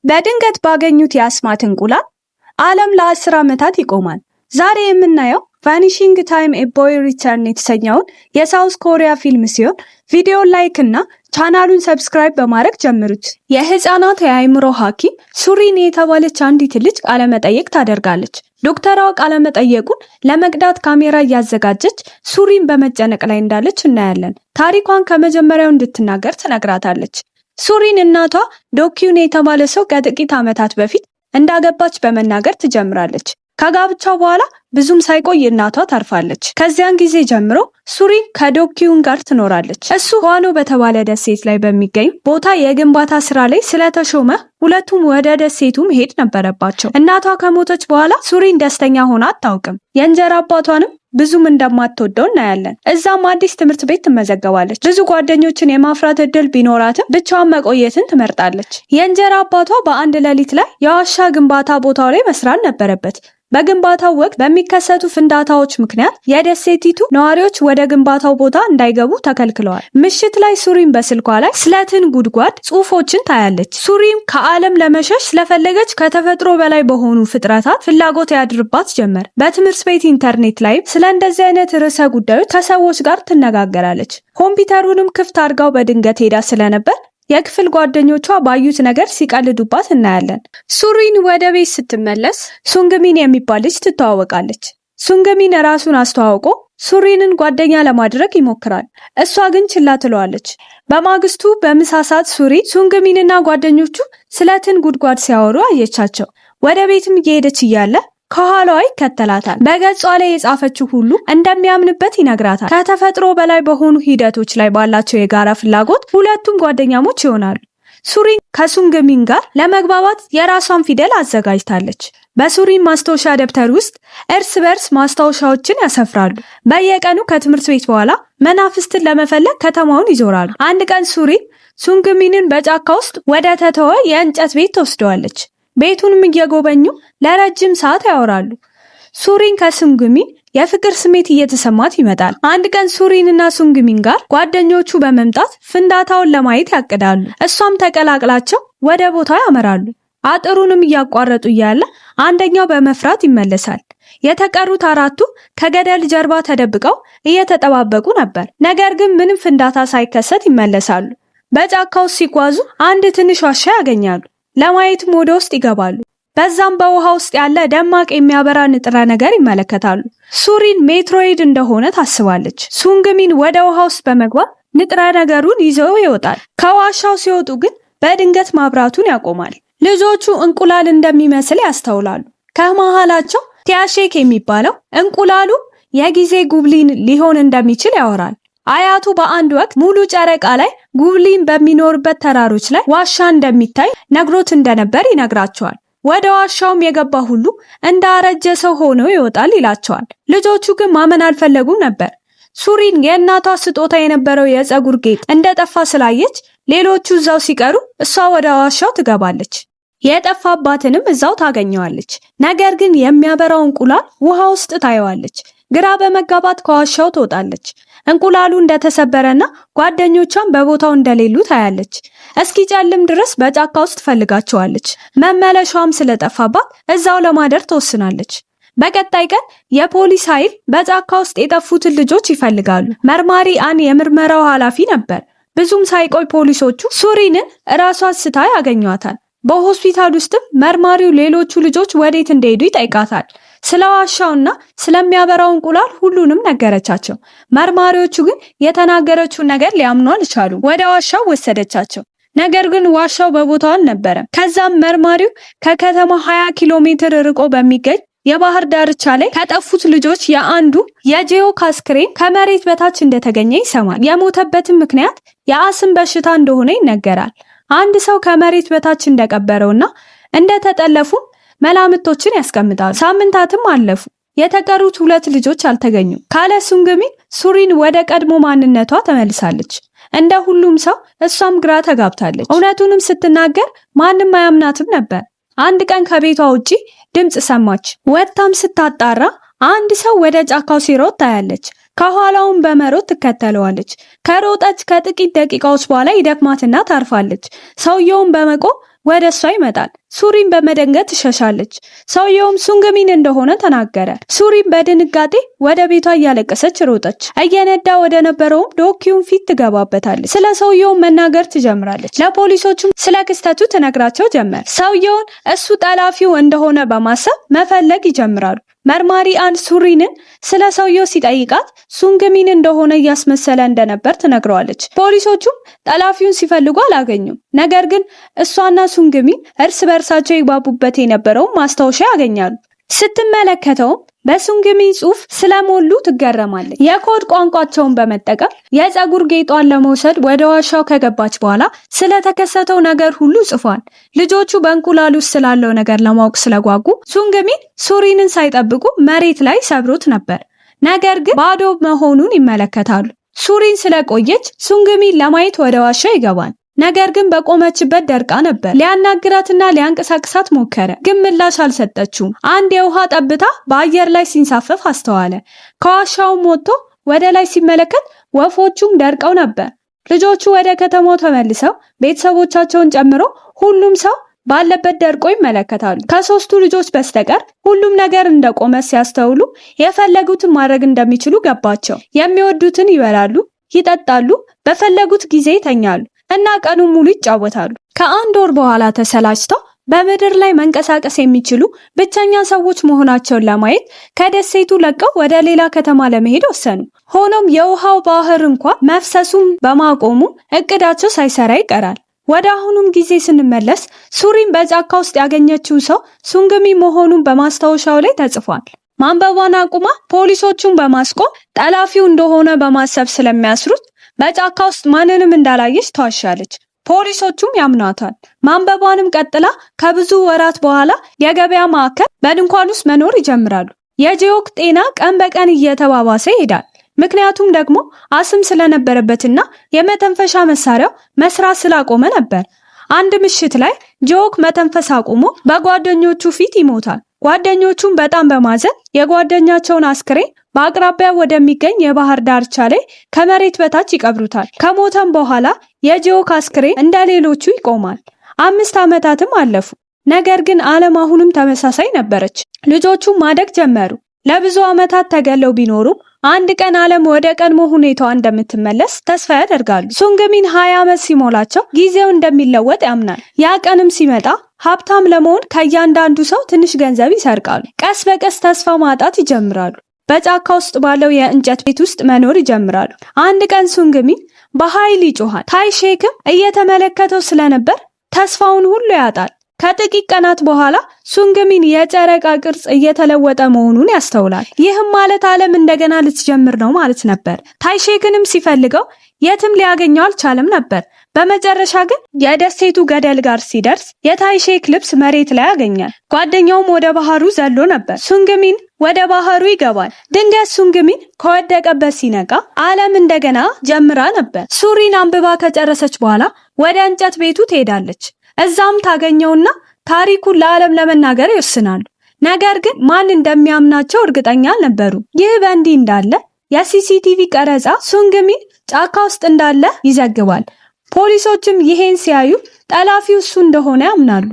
በድንገት ባገኙት የአስማት እንቁላል ዓለም ለ10 ዓመታት ይቆማል። ዛሬ የምናየው ቫኒሺንግ ታይም ኤ ቦይ ሪተርን የተሰኘውን የሳውዝ ኮሪያ ፊልም ሲሆን ቪዲዮን ላይክ እና ቻናሉን ሰብስክራይብ በማድረግ ጀምሩት። የህፃናት የአእምሮ ሐኪም ሱሪን የተባለች አንዲት ልጅ ቃለመጠይቅ ታደርጋለች። ዶክተሯ ቃለመጠይቁን ለመቅዳት ካሜራ እያዘጋጀች ሱሪን በመጨነቅ ላይ እንዳለች እናያለን። ታሪኳን ከመጀመሪያው እንድትናገር ትነግራታለች። ሱሪን እናቷ ዶኪዩን የተባለ ሰው ከጥቂት ዓመታት በፊት እንዳገባች በመናገር ትጀምራለች። ከጋብቻው በኋላ ብዙም ሳይቆይ እናቷ ታርፋለች። ከዚያን ጊዜ ጀምሮ ሱሪን ከዶኪዩን ጋር ትኖራለች። እሱ ዋኖ በተባለ ደሴት ላይ በሚገኝ ቦታ የግንባታ ስራ ላይ ስለተሾመ ሁለቱም ወደ ደሴቱ መሄድ ነበረባቸው። እናቷ ከሞተች በኋላ ሱሪን ደስተኛ ሆና አታውቅም። የእንጀራ አባቷንም ብዙም እንደማትወደው እናያለን። እዛም አዲስ ትምህርት ቤት ትመዘገባለች። ብዙ ጓደኞችን የማፍራት እድል ቢኖራትም ብቻዋን መቆየትን ትመርጣለች። የእንጀራ አባቷ በአንድ ሌሊት ላይ የዋሻ ግንባታ ቦታው ላይ መስራት ነበረበት። በግንባታው ወቅት በሚከሰቱ ፍንዳታዎች ምክንያት የደሴቲቱ ነዋሪዎች ወደ ግንባታው ቦታ እንዳይገቡ ተከልክለዋል። ምሽት ላይ ሱሪን በስልኳ ላይ ስለትን ጉድጓድ ጽሑፎችን ታያለች። ሱሪን ከዓለም ለመሸሽ ስለፈለገች ከተፈጥሮ በላይ በሆኑ ፍጥረታት ፍላጎት ያድርባት ጀመር። በትምህርት ቤት ኢንተርኔት ላይ ስለ እንደዚህ አይነት ርዕሰ ጉዳዮች ከሰዎች ጋር ትነጋገራለች። ኮምፒውተሩንም ክፍት አድርጋው በድንገት ሄዳ ስለነበር የክፍል ጓደኞቿ ባዩት ነገር ሲቀልዱባት እናያለን። ሱሪን ወደ ቤት ስትመለስ ሱንግሚን የሚባል ልጅ ትተዋወቃለች። ሱንግሚን ራሱን አስተዋውቆ ሱሪንን ጓደኛ ለማድረግ ይሞክራል። እሷ ግን ችላ ትለዋለች። በማግስቱ በምሳ ሰዓት ሱሪ ሱንግሚንና ጓደኞቹ ስለትን ጉድጓድ ሲያወሩ አየቻቸው። ወደ ቤትም እየሄደች እያለ ከኋላዋ ይከተላታል። በገጿ ላይ የጻፈችው ሁሉ እንደሚያምንበት ይነግራታል። ከተፈጥሮ በላይ በሆኑ ሂደቶች ላይ ባላቸው የጋራ ፍላጎት ሁለቱም ጓደኛሞች ይሆናሉ። ሱሪን ከሱንግሚን ጋር ለመግባባት የራሷን ፊደል አዘጋጅታለች። በሱሪን ማስታወሻ ደብተር ውስጥ እርስ በርስ ማስታወሻዎችን ያሰፍራሉ። በየቀኑ ከትምህርት ቤት በኋላ መናፍስትን ለመፈለግ ከተማውን ይዞራሉ። አንድ ቀን ሱሪን ሱንግሚንን በጫካ ውስጥ ወደ ተተወ የእንጨት ቤት ተወስደዋለች። ቤቱንም እየጎበኙ ለረጅም ሰዓት ያወራሉ። ሱሪን ከሱንግሚን የፍቅር ስሜት እየተሰማት ይመጣል። አንድ ቀን ሱሪን እና ሱንግሚን ጋር ጓደኞቹ በመምጣት ፍንዳታውን ለማየት ያቅዳሉ። እሷም ተቀላቅላቸው ወደ ቦታው ያመራሉ። አጥሩንም እያቋረጡ እያለ አንደኛው በመፍራት ይመለሳል። የተቀሩት አራቱ ከገደል ጀርባ ተደብቀው እየተጠባበቁ ነበር። ነገር ግን ምንም ፍንዳታ ሳይከሰት ይመለሳሉ። በጫካው ሲጓዙ አንድ ትንሽ ዋሻ ያገኛሉ። ለማየትም ወደ ውስጥ ይገባሉ። በዛም በውሃ ውስጥ ያለ ደማቅ የሚያበራ ንጥረ ነገር ይመለከታሉ። ሱሪን ሜትሮይድ እንደሆነ ታስባለች። ሱንግሚን ወደ ውሃ ውስጥ በመግባት ንጥረ ነገሩን ይዘው ይወጣል። ከዋሻው ሲወጡ ግን በድንገት ማብራቱን ያቆማል። ልጆቹ እንቁላል እንደሚመስል ያስተውላሉ። ከመሃላቸው ቲያሼክ የሚባለው እንቁላሉ የጊዜ ጉብሊን ሊሆን እንደሚችል ያወራል። አያቱ በአንድ ወቅት ሙሉ ጨረቃ ላይ ጉብሊን በሚኖርበት ተራሮች ላይ ዋሻ እንደሚታይ ነግሮት እንደነበር ይነግራቸዋል። ወደ ዋሻውም የገባ ሁሉ እንዳረጀ ሰው ሆኖ ይወጣል ይላቸዋል። ልጆቹ ግን ማመን አልፈለጉም ነበር። ሱሪን የእናቷ ስጦታ የነበረው የፀጉር ጌጥ እንደጠፋ ስላየች ሌሎቹ እዛው ሲቀሩ እሷ ወደ ዋሻው ትገባለች። የጠፋባትንም እዛው ታገኘዋለች። ነገር ግን የሚያበራው እንቁላል ውሃ ውስጥ ታየዋለች። ግራ በመጋባት ከዋሻው ትወጣለች። እንቁላሉ እንደተሰበረና ጓደኞቿን በቦታው እንደሌሉ ታያለች። እስኪጨልም ድረስ በጫካ ውስጥ ትፈልጋቸዋለች። መመለሻዋም ስለጠፋባት እዛው ለማደር ትወስናለች። በቀጣይ ቀን የፖሊስ ኃይል በጫካ ውስጥ የጠፉትን ልጆች ይፈልጋሉ። መርማሪ አን የምርመራው ኃላፊ ነበር። ብዙም ሳይቆይ ፖሊሶቹ ሱሪንን ራሷን ስታ ያገኟታል። በሆስፒታል ውስጥም መርማሪው ሌሎቹ ልጆች ወዴት እንደሄዱ ይጠይቃታል። ስለ ዋሻውና ስለሚያበራው እንቁላል ሁሉንም ነገረቻቸው። መርማሪዎቹ ግን የተናገረችውን ነገር ሊያምኑ አልቻሉም። ወደ ዋሻው ወሰደቻቸው። ነገር ግን ዋሻው በቦታው አልነበረም። ከዛም መርማሪው ከከተማ 20 ኪሎ ሜትር ርቆ በሚገኝ የባህር ዳርቻ ላይ ከጠፉት ልጆች የአንዱ የጄኦ ካስክሬን ከመሬት በታች እንደተገኘ ይሰማል። የሞተበትም ምክንያት የአስም በሽታ እንደሆነ ይነገራል። አንድ ሰው ከመሬት በታች እንደቀበረውና እንደተጠለፉ መላምቶችን ያስቀምጣሉ። ሳምንታትም አለፉ። የተቀሩት 2 ልጆች አልተገኙም። ካለ ሱንግሚን ሱሪን ወደ ቀድሞ ማንነቷ ተመልሳለች። እንደ ሁሉም ሰው እሷም ግራ ተጋብታለች። እውነቱንም ስትናገር ማንም አያምናትም ነበር። አንድ ቀን ከቤቷ ውጪ ድምጽ ሰማች። ወጥታም ስታጣራ አንድ ሰው ወደ ጫካው ሲሮጥ ታያለች። ከኋላውም በመሮጥ ትከተለዋለች። ከሮጠች ከጥቂት ደቂቃዎች በኋላ ይደክማትና ታርፋለች። ሰውየውም በመቆም ወደ እሷ ይመጣል። ሱሪን በመደንገጥ ትሸሻለች። ሰውየውም ሱንግሚን እንደሆነ ተናገረ። ሱሪን በድንጋጤ ወደ ቤቷ እያለቀሰች ሮጠች። እየነዳ ወደ ነበረውም ዶኪውን ፊት ትገባበታለች። ስለ ሰውየው መናገር ትጀምራለች። ለፖሊሶቹም ስለ ክስተቱ ትነግራቸው ጀመር። ሰውየውን እሱ ጠላፊው እንደሆነ በማሰብ መፈለግ ይጀምራሉ። መርማሪ አንድ ሱሪንን ስለ ሰውየው ሲጠይቃት ሱንግሚን እንደሆነ እያስመሰለ እንደነበር ትነግረዋለች። ፖሊሶቹም ጠላፊውን ሲፈልጉ አላገኙም። ነገር ግን እሷና ሱንግሚን እርስ በርሳቸው ይግባቡበት የነበረው ማስታወሻ ያገኛሉ። ስትመለከተውም በሱንግሚን ጽሑፍ ስለሞሉ ትገረማለች። የኮድ ቋንቋቸውን በመጠቀም የፀጉር ጌጧን ለመውሰድ ወደ ዋሻው ከገባች በኋላ ስለተከሰተው ነገር ሁሉ ጽፏል። ልጆቹ በእንቁላል ውስጥ ስላለው ነገር ለማወቅ ስለጓጉ ሱንግሚን ሱሪንን ሳይጠብቁ መሬት ላይ ሰብሮት ነበር። ነገር ግን ባዶ መሆኑን ይመለከታሉ። ሱሪን ስለቆየች ሱንግሚን ለማየት ወደ ዋሻው ይገባል። ነገር ግን በቆመችበት ደርቃ ነበር። ሊያናግራትና ሊያንቀሳቅሳት ሞከረ፣ ግን ምላሽ አልሰጠችውም። አንድ የውሃ ጠብታ በአየር ላይ ሲንሳፈፍ አስተዋለ። ከዋሻውም ወጥቶ ወደ ላይ ሲመለከት ወፎቹም ደርቀው ነበር። ልጆቹ ወደ ከተማው ተመልሰው ቤተሰቦቻቸውን ጨምሮ ሁሉም ሰው ባለበት ደርቆ ይመለከታሉ። ከሶስቱ ልጆች በስተቀር ሁሉም ነገር እንደቆመ ሲያስተውሉ የፈለጉትን ማድረግ እንደሚችሉ ገባቸው። የሚወዱትን ይበላሉ፣ ይጠጣሉ፣ በፈለጉት ጊዜ ይተኛሉ እና ቀኑን ሙሉ ይጫወታሉ። ከአንድ ወር በኋላ ተሰላችተው በምድር ላይ መንቀሳቀስ የሚችሉ ብቸኛ ሰዎች መሆናቸውን ለማየት ከደሴቱ ለቀው ወደ ሌላ ከተማ ለመሄድ ወሰኑ። ሆኖም የውሃው ባህር እንኳን መፍሰሱን በማቆሙ እቅዳቸው ሳይሰራ ይቀራል። ወደ አሁኑም ጊዜ ስንመለስ ሱሪን በጫካ ውስጥ ያገኘችው ሰው ሱንግሚን መሆኑን በማስታወሻው ላይ ተጽፏል። ማንበቧን አቁማ ፖሊሶቹን በማስቆም ጠላፊው እንደሆነ በማሰብ ስለሚያስሩት በጫካ ውስጥ ማንንም እንዳላየች ተዋሻለች። ፖሊሶቹም ያምኗታል። ማንበቧንም ቀጥላ ከብዙ ወራት በኋላ የገበያ ማዕከል በድንኳን ውስጥ መኖር ይጀምራሉ። የጂዮክ ጤና ቀን በቀን እየተባባሰ ይሄዳል። ምክንያቱም ደግሞ አስም ስለነበረበትና የመተንፈሻ መሳሪያው መስራት ስላቆመ ነበር። አንድ ምሽት ላይ ጂዮክ መተንፈስ አቁሞ በጓደኞቹ ፊት ይሞታል። ጓደኞቹም በጣም በማዘን የጓደኛቸውን አስክሬን በአቅራቢያ ወደሚገኝ የባህር ዳርቻ ላይ ከመሬት በታች ይቀብሩታል። ከሞተም በኋላ የጂዮክ አስክሬን እንደ ሌሎቹ ይቆማል። 5 ዓመታትም አለፉ። ነገር ግን ዓለም አሁንም ተመሳሳይ ነበረች። ልጆቹም ማደግ ጀመሩ። ለብዙ ዓመታት ተገለው ቢኖሩም አንድ ቀን ዓለም ወደ ቀድሞ ሁኔታዋ እንደምትመለስ ተስፋ ያደርጋሉ። ሱንግሚን 20 ዓመት ሲሞላቸው ጊዜው እንደሚለወጥ ያምናል። ያ ቀንም ሲመጣ ሀብታም ለመሆን ከእያንዳንዱ ሰው ትንሽ ገንዘብ ይሰርቃሉ። ቀስ በቀስ ተስፋ ማጣት ይጀምራሉ። በጫካ ውስጥ ባለው የእንጨት ቤት ውስጥ መኖር ይጀምራሉ። አንድ ቀን ሱንግሚን በኃይል ይጮሃል። ታይሼክም እየተመለከተው ስለነበር ተስፋውን ሁሉ ያጣል። ከጥቂት ቀናት በኋላ ሱንግሚን የጨረቃ ቅርጽ እየተለወጠ መሆኑን ያስተውላል። ይህም ማለት ዓለም እንደገና ልትጀምር ነው ማለት ነበር። ታይሼክንም ሲፈልገው የትም ሊያገኘው አልቻለም ነበር። በመጨረሻ ግን የደሴቱ ገደል ጋር ሲደርስ የታይሼክ ልብስ መሬት ላይ ያገኛል። ጓደኛውም ወደ ባህሩ ዘሎ ነበር። ሱንግሚን ወደ ባህሩ ይገባል። ድንገት ሱንግሚን ከወደቀበት ሲነቃ ዓለም እንደገና ጀምራ ነበር። ሱሪን አንብባ ከጨረሰች በኋላ ወደ እንጨት ቤቱ ትሄዳለች። እዛም ታገኘውና ታሪኩን ለዓለም ለመናገር ይወስናሉ። ነገር ግን ማን እንደሚያምናቸው እርግጠኛ አልነበሩ። ይህ በእንዲህ እንዳለ የሲሲቲቪ ቀረጻ ሱንግሚን ጫካ ውስጥ እንዳለ ይዘግባል። ፖሊሶችም ይሄን ሲያዩ ጠላፊው እሱ እንደሆነ ያምናሉ።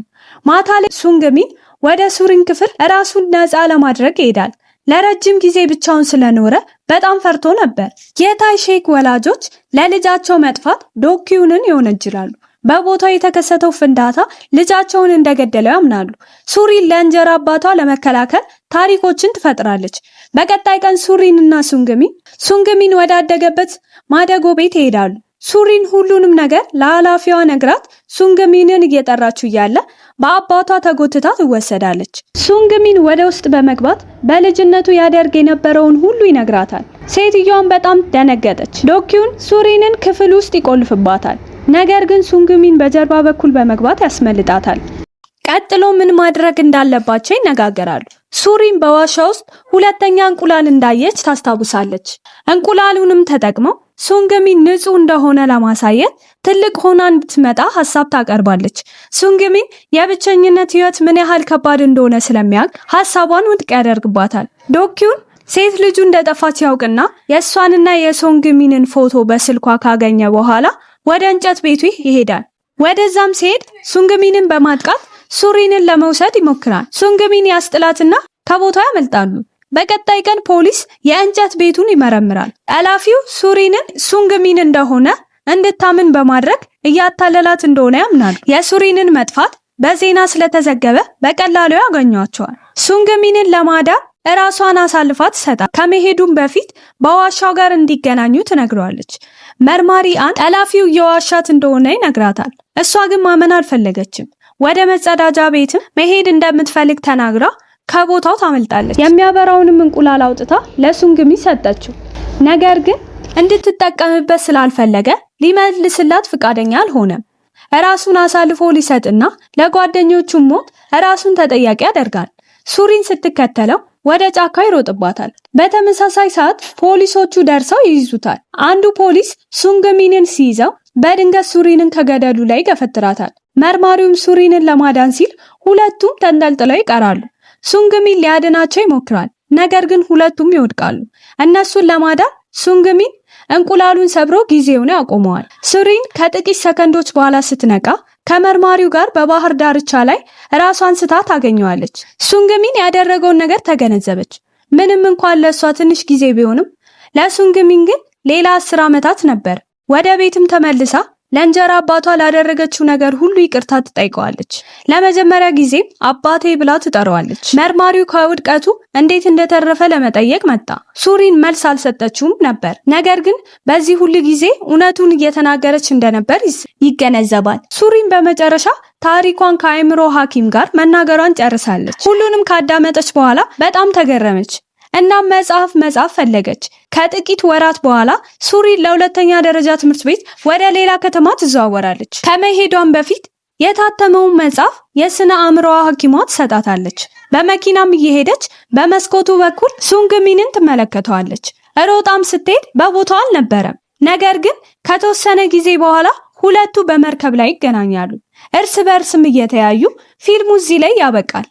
ማታ ላይ ሱንግሚን ወደ ሱሪን ክፍል ራሱን ነፃ ለማድረግ ይሄዳል። ለረጅም ጊዜ ብቻውን ስለኖረ በጣም ፈርቶ ነበር። የታይሼክ ወላጆች ለልጃቸው መጥፋት ዶኪዩንን ይወነጅላሉ። በቦታው የተከሰተው ፍንዳታ ልጃቸውን እንደገደለው ያምናሉ። ሱሪን ለእንጀራ አባቷ ለመከላከል ታሪኮችን ትፈጥራለች። በቀጣይ ቀን ሱሪንና ሱንግሚን ወዳደገበት ማደጎ ቤት ይሄዳሉ። ሱሪን ሁሉንም ነገር ለኃላፊዋ ነግራት ሱንግሚንን እየጠራችው እያለ በአባቷ ተጎትታ ትወሰዳለች። ሱንግሚን ወደ ውስጥ በመግባት በልጅነቱ ያደርግ የነበረውን ሁሉ ይነግራታል። ሴትዮዋን በጣም ደነገጠች። ዶኪዩን ሱሪንን ክፍል ውስጥ ይቆልፍባታል። ነገር ግን ሱንግሚን በጀርባ በኩል በመግባት ያስመልጣታል። ቀጥሎ ምን ማድረግ እንዳለባቸው ይነጋገራሉ። ሱሪን በዋሻ ውስጥ ሁለተኛ እንቁላል እንዳየች ታስታውሳለች። እንቁላሉንም ተጠቅመው ሱንግሚን ንጹህ እንደሆነ ለማሳየት ትልቅ ሆና እንድትመጣ ሐሳብ ታቀርባለች። ሱንግሚን የብቸኝነት ህይወት ምን ያህል ከባድ እንደሆነ ስለሚያውቅ ሐሳቧን ውድቅ ያደርግባታል። ዶኪዩን ሴት ልጁ እንደጠፋች ያውቅና የእሷንና የሱንግሚንን ፎቶ በስልኳ ካገኘ በኋላ ወደ እንጨት ቤቱ ይሄዳል። ወደዛም ሲሄድ ሱንግሚንን በማጥቃት ሱሪንን ለመውሰድ ይሞክራል። ሱንግሚን ያስጥላትና ከቦታው ያመልጣሉ። በቀጣይ ቀን ፖሊስ የእንጨት ቤቱን ይመረምራል። ጠላፊው ሱሪንን ሱንግሚን እንደሆነ እንድታምን በማድረግ እያታለላት እንደሆነ ያምናሉ። የሱሪንን መጥፋት በዜና ስለተዘገበ በቀላሉ ያገኟቸዋል። ሱንግሚንን ለማዳን እራሷን አሳልፋ ትሰጣል። ከመሄዱም በፊት በዋሻው ጋር እንዲገናኙ ትነግረዋለች። መርማሪ አን ጠላፊው የዋሻት እንደሆነ ይነግራታል። እሷ ግን ማመን አልፈለገችም። ወደ መጸዳጃ ቤትም መሄድ እንደምትፈልግ ተናግራ ከቦታው ታመልጣለች። የሚያበራውንም እንቁላል አውጥታ ለሱንግሚን ሰጠችው። ነገር ግን እንድትጠቀምበት ስላልፈለገ ሊመልስላት ፍቃደኛ አልሆነም። ራሱን አሳልፎ ሊሰጥና ለጓደኞቹም ሞት ራሱን ተጠያቂ ያደርጋል። ሱሪን ስትከተለው ወደ ጫካ ይሮጥባታል። በተመሳሳይ ሰዓት ፖሊሶቹ ደርሰው ይይዙታል። አንዱ ፖሊስ ሱንግሚንን ሲይዘው በድንገት ሱሪንን ከገደሉ ላይ ገፈትራታል። መርማሪውም ሱሪንን ለማዳን ሲል ሁለቱም ተንጠልጥለው ይቀራሉ። ሱንግሚን ሊያድናቸው ይሞክራል። ነገር ግን ሁለቱም ይወድቃሉ። እነሱን ለማዳን ሱንግሚን እንቁላሉን ሰብሮ ጊዜውን ያቆመዋል። ሱሪን ከጥቂት ሰከንዶች በኋላ ስትነቃ ከመርማሪው ጋር በባህር ዳርቻ ላይ ራሷን ስታ ታገኘዋለች። ሱንግሚን ያደረገውን ነገር ተገነዘበች። ምንም እንኳን ለእሷ ትንሽ ጊዜ ቢሆንም ለሱንግሚን ግን ሌላ 10 ዓመታት ነበር። ወደ ቤትም ተመልሳ ለእንጀራ አባቷ ላደረገችው ነገር ሁሉ ይቅርታ ትጠይቀዋለች። ለመጀመሪያ ጊዜ አባቴ ብላ ትጠራዋለች። መርማሪው ከውድቀቱ እንዴት እንደተረፈ ለመጠየቅ መጣ። ሱሪን መልስ አልሰጠችውም ነበር። ነገር ግን በዚህ ሁሉ ጊዜ እውነቱን እየተናገረች እንደነበር ይገነዘባል። ሱሪን በመጨረሻ ታሪኳን ከአእምሮ ሐኪም ጋር መናገሯን ጨርሳለች። ሁሉንም ካዳመጠች በኋላ በጣም ተገረመች። እናም መጽሐፍ ፈለገች። ከጥቂት ወራት በኋላ ሱሪን ለሁለተኛ ደረጃ ትምህርት ቤት ወደ ሌላ ከተማ ትዘዋወራለች። ከመሄዷን በፊት የታተመውን መጽሐፍ የስነ አእምሮ ሐኪሟ ትሰጣታለች። በመኪናም እየሄደች በመስኮቱ በኩል ሱንግሚንን ትመለከተዋለች። ሮጣም ስትሄድ በቦታው አልነበረም። ነገር ግን ከተወሰነ ጊዜ በኋላ ሁለቱ በመርከብ ላይ ይገናኛሉ። እርስ በርስም እየተያዩ ፊልሙ እዚህ ላይ ያበቃል።